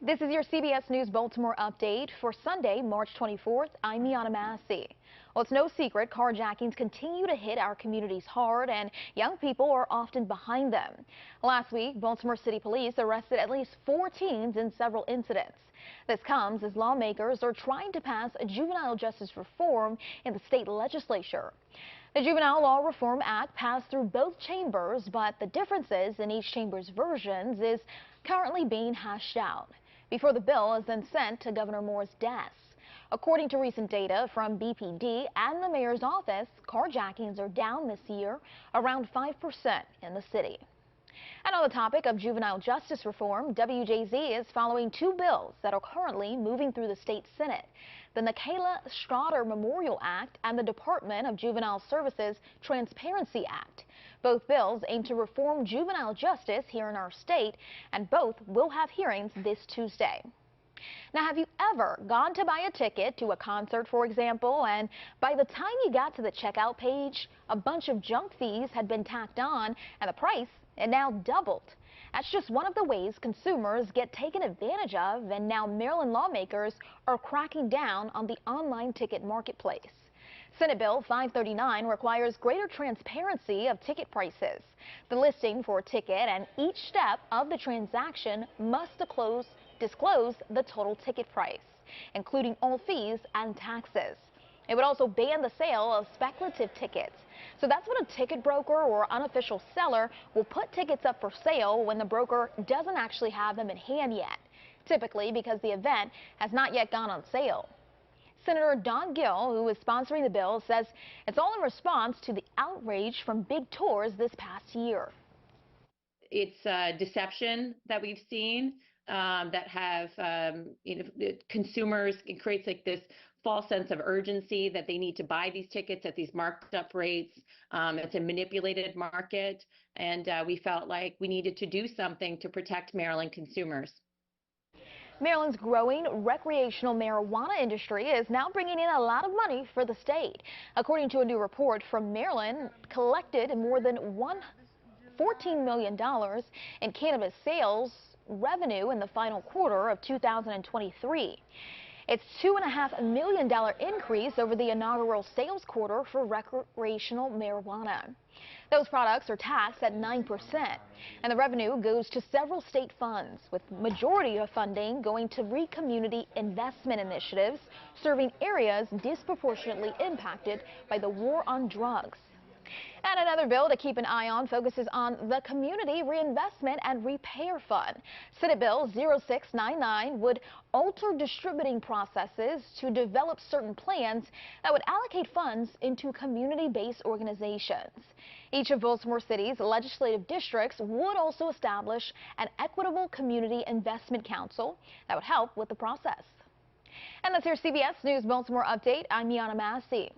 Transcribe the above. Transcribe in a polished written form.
This is your CBS News Baltimore update for Sunday, March 24th. I'm Miana Massey. Well, it's no secret carjackings continue to hit our communities hard, and young people are often behind them. Last week, Baltimore City Police arrested at least 4 teens in several incidents. This comes as lawmakers are trying to pass a juvenile justice reform in the state legislature. The Juvenile Law Reform Act passed through both chambers, but the differences in each chamber's versions is currently being hashed out before the bill is then sent to Governor Moore's desk. According to recent data from BPD and the mayor's office, carjackings are down this year around 5% in the city. And on the topic of juvenile justice reform, WJZ is following 2 bills that are currently moving through the state Senate: the Nicaila Strotter Memorial Act and the Department of Juvenile Services Transparency Act. Both bills aim to reform juvenile justice here in our state, and both will have hearings this Tuesday. Now, have you ever gone to buy a ticket to a concert, for example, and by the time you got to the checkout page, a bunch of junk fees had been tacked on and the price had now doubled? That's just one of the ways consumers get taken advantage of, and now Maryland lawmakers are cracking down on the online ticket marketplace. Senate Bill 539 requires greater transparency of ticket prices. The listing for a ticket and each step of the transaction must disclose the total ticket price, including all fees and taxes. It would also ban the sale of speculative tickets. So that's when a ticket broker or unofficial seller will put tickets up for sale when the broker doesn't actually have them in hand yet, typically because the event has not yet gone on sale. Senator Don Gill, who is sponsoring the bill, says it's all in response to the outrage from big tours this past year. It's deception that we've seen that have, consumers, it creates like this false sense of urgency that they need to buy these tickets at these marked up rates. It's a manipulated market, and we felt like we needed to do something to protect Maryland consumers. Maryland's growing recreational marijuana industry is now bringing in a lot of money for the state. According to a new report from Maryland, collected more than $14 million in cannabis sales revenue in the final quarter of 2023. It's $2.5 million increase over the inaugural sales quarter for recreational marijuana. Those products are taxed at 9%, and the revenue goes to several state funds, with majority of funding going to community investment initiatives serving areas disproportionately impacted by the war on drugs. And another bill to keep an eye on focuses on the Community Reinvestment and Repair Fund. Senate Bill 0699 would alter distributing processes to develop certain plans that would allocate funds into community-based organizations. Each of Baltimore City's legislative districts would also establish an equitable community investment council that would help with the process. And that's your CBS News Baltimore update. I'm Miana Massey.